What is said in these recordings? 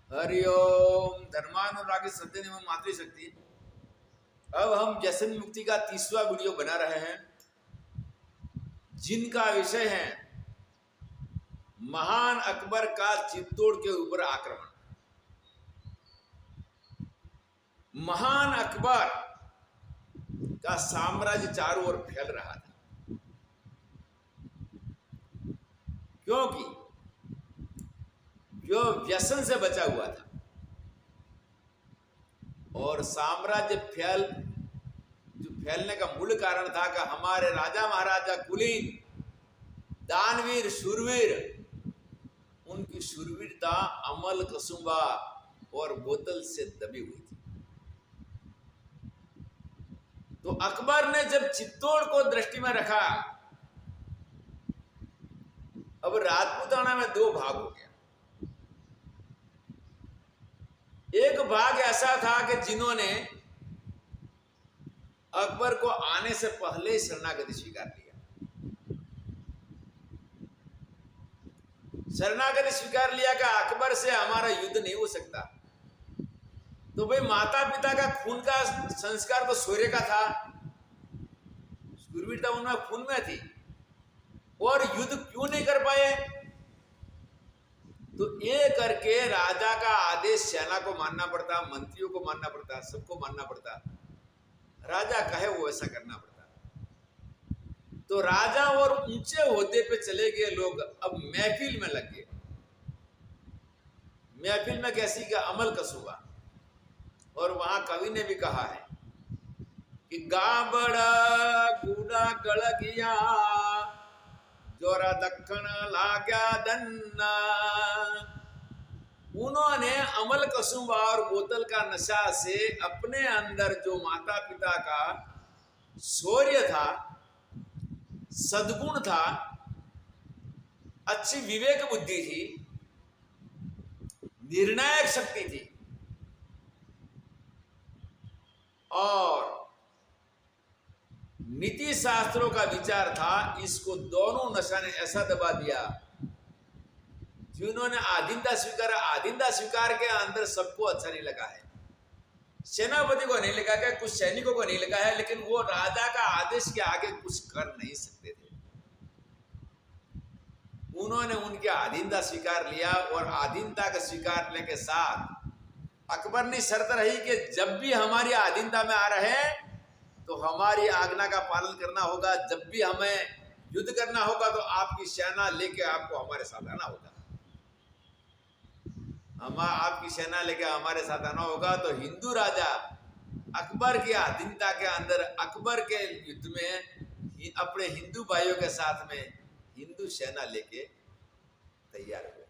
हरिओम धर्मानुरागी सत्य एवं मातृशक्ति। अब हम व्यसन मुक्ति का 30वां वीडियो बना रहे हैं, जिनका विषय है महान अकबर का चित्तौड़ के ऊपर आक्रमण। महान अकबर का साम्राज्य चारों ओर फैल रहा था, क्योंकि जो व्यसन से बचा हुआ था और साम्राज्य फैलने का मूल कारण था कि हमारे राजा महाराजा कुलीन दानवीर शूरवीर, उनकी शूरवीरता अमल कसुंबा और बोतल से दबी हुई थी। तो अकबर ने जब चित्तौड़ को दृष्टि में रखा, अब राजपूताना में दो भाग हो गया। एक भाग ऐसा था कि जिन्होंने अकबर को आने से पहले ही शरणागति स्वीकार लिया। शरणागति स्वीकार लिया कि अकबर से हमारा युद्ध नहीं हो सकता। तो भाई माता पिता का खून का संस्कार तो सूर्य का था, शूरवीरता उनमें खून में थी, और युद्ध क्यों नहीं कर पाए? तो ये करके राजा का आदेश सेना को मानना पड़ता, मंत्रियों को मानना पड़ता, सबको मानना पड़ता। राजा कहे वो ऐसा करना पड़ता। तो राजा और ऊंचे ओहदे पे चले गए लोग अब महफिल में लग गए। महफिल में कैसी का अमल कसूबा। और वहां कवि ने भी कहा है कि गाबड़ा कूड़ा गड़गिया जोरा दक्कन लाग्या दन्ना। उन्होंने अमल कसुंबा और बोतल का नशा से अपने अंदर जो माता पिता का शौर्य था, सद्गुण था, अच्छी विवेक बुद्धि थी, निर्णायक शक्ति थी, और नीति शास्त्रों का विचार था, इसको दोनों नशा ने ऐसा दबा दिया। जिन्होंने आधीनता स्वीकार के अंदर सबको अच्छा नहीं लगा है, सेनापति को नहीं लगा है, कुछ सैनिकों को नहीं लगा है, लेकिन वो राजा का आदेश के आगे कुछ कर नहीं सकते थे। उन्होंने उनकी आधीनता स्वीकार लिया, और आधीनता के स्वीकारने के साथ अकबर ने शर्त रही कि जब भी हमारी आधीनता में आ रहे हैं तो हमारी आज्ञा का पालन करना होगा। जब भी हमें युद्ध करना होगा तो आपकी सेना लेके आपको हमारे साथ आना होगा। आपकी सेना लेके हमारे साथ आना होगा। तो हिंदू राजा अकबर की अधीनता के अंदर अकबर के युद्ध में अपने हिंदू भाइयों के साथ में हिंदू सेना लेके तैयार हुए।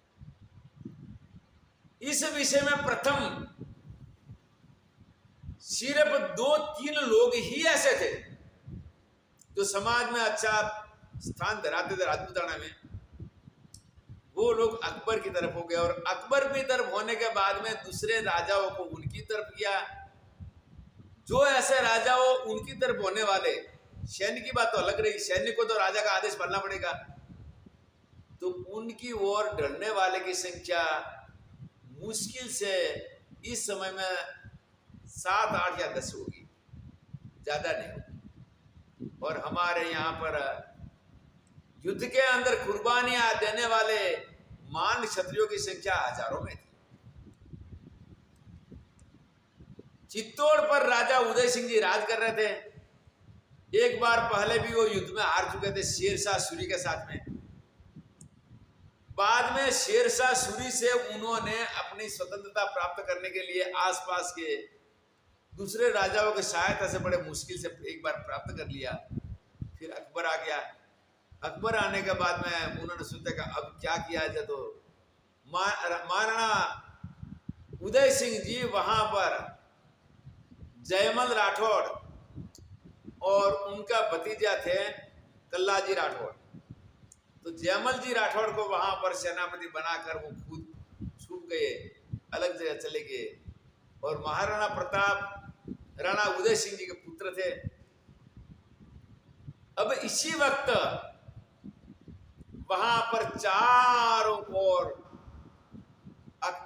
इस विषय में प्रथम सिर्फ 2-3 लोग ही ऐसे थे जो समाज में अच्छा स्थान धराते थे राजपूताना में। वो लोग अकबर की तरफ हो गए, और अकबर की तरफ होने के बाद में दूसरे राजाओं को उनकी तरफ किया। जो ऐसे राजा हो उनकी तरफ होने वाले, सैन्य की बात तो अलग रही, सैन्य को तो राजा का आदेश मानना पड़ेगा, तो उनकी ओर ढलने वाले की संख्या मुश्किल से इस समय में 7, 8 या 10 होगी, ज्यादा नहीं होगी। और हमारे यहाँ पर युद्ध के अंदर कुर्बानियां देने वाले मान क्षत्रियों की संख्या हजारों में थी। चित्तौड़ पर राजा उदय सिंह जी राज कर रहे थे। एक बार पहले भी वो युद्ध में हार चुके थे शेरशाह सूरी के साथ में। बाद में शेरशाह सूरी से उन्होंने अपनी स्वतंत्रता प्राप्त करने के लिए आसपास के दूसरे राजाओं की सहायता से बड़े मुश्किल से एक बार प्राप्त कर लिया। फिर अकबर आ गया। अकबर आने के बाद में उन्होंने सोचा कि अब क्या किया जाए। तो महाराणा उदय सिंह जी वहां पर जयमल राठौड़ और उनका भतीजा थे कल्लाजी राठौड़। तो जयमल जी राठौड़ को वहां पर सेनापति बनाकर वो खुद छूट गए, अलग जगह चले गए। और महाराणा प्रताप राणा उदय सिंह जी के पुत्र थे। अब इसी वक्त वहां पर चारों ओर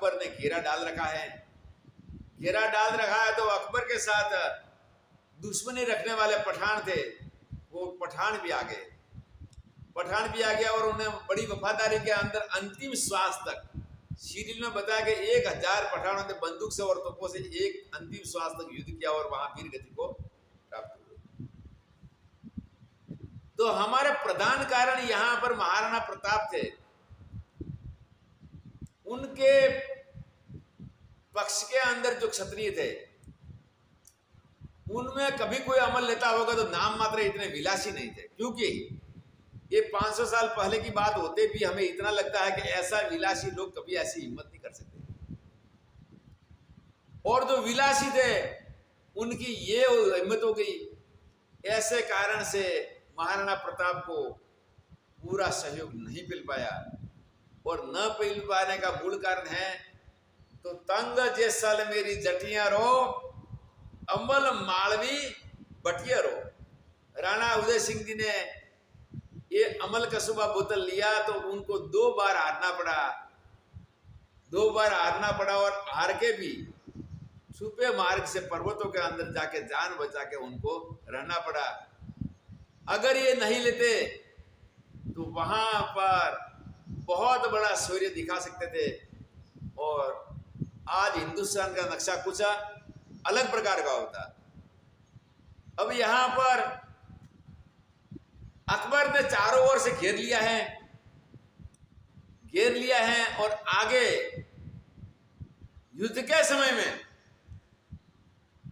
अकबर ने घेरा डाल रखा है। घेरा डाल रखा है तो अकबर के साथ दुश्मनी रखने वाले पठान थे, वो पठान भी आ गए। पठान भी आ गया और उन्हें बड़ी वफादारी के अंदर अंतिम श्वास तक, सीरियल में बताया कि 1000 पठानों ने बंदूक से और तोपों से एक अंतिम श्वास तक युद्ध किया और वहां वीर गति को प्राप्त हुए। तो हमारे प्रधान कारण यहां पर महाराणा प्रताप थे। उनके पक्ष के अंदर जो क्षत्रिय थे उनमें कभी कोई अमल लेता होगा तो नाम मात्र इतने विलासी नहीं थे, क्योंकि ये 500 साल पहले की बात होते भी हमें इतना लगता है कि ऐसा विलासी लोग कभी ऐसी हिम्मत नहीं कर सकते। और जो विलासी थे उनकी ये हिम्मत हो गई। ऐसे कारण से महाराणा प्रताप को पूरा सहयोग नहीं मिल पाया, और न मिल पाने का मूल कारण है तो तंग जैसल मेरी जटिया रो, अमल मालवी बटिया रो। राणा उदय सिंह जी ने ये अमल कसूबा बोतल लिया तो उनको 2 बार हारना पड़ा, 2 बार हारना पड़ा, और हार के भी छुपे मार्ग से पर्वतों के अंदर जाके जान बचा के उनको रहना पड़ा। अगर ये नहीं लेते तो वहां पर बहुत बड़ा सूर्य दिखा सकते थे, और आज हिंदुस्तान का नक्शा कुछ अलग प्रकार का होता। अब यहां पर अकबर ने चारों ओर से घेर लिया है और आगे युद्ध के समय में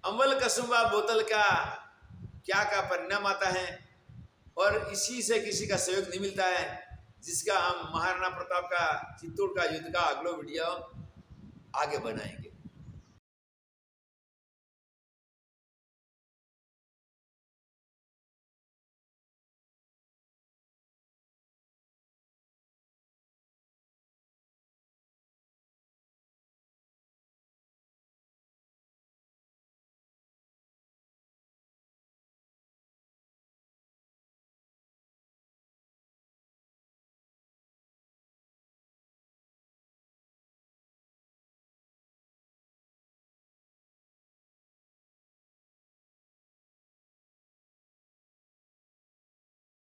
अमल कसूबा बोतल का क्या परिणाम आता है, और इसी से किसी का सहयोग नहीं मिलता है, जिसका हम महाराणा प्रताप का चित्तौड़ का युद्ध का अगला वीडियो आगे बनाएंगे।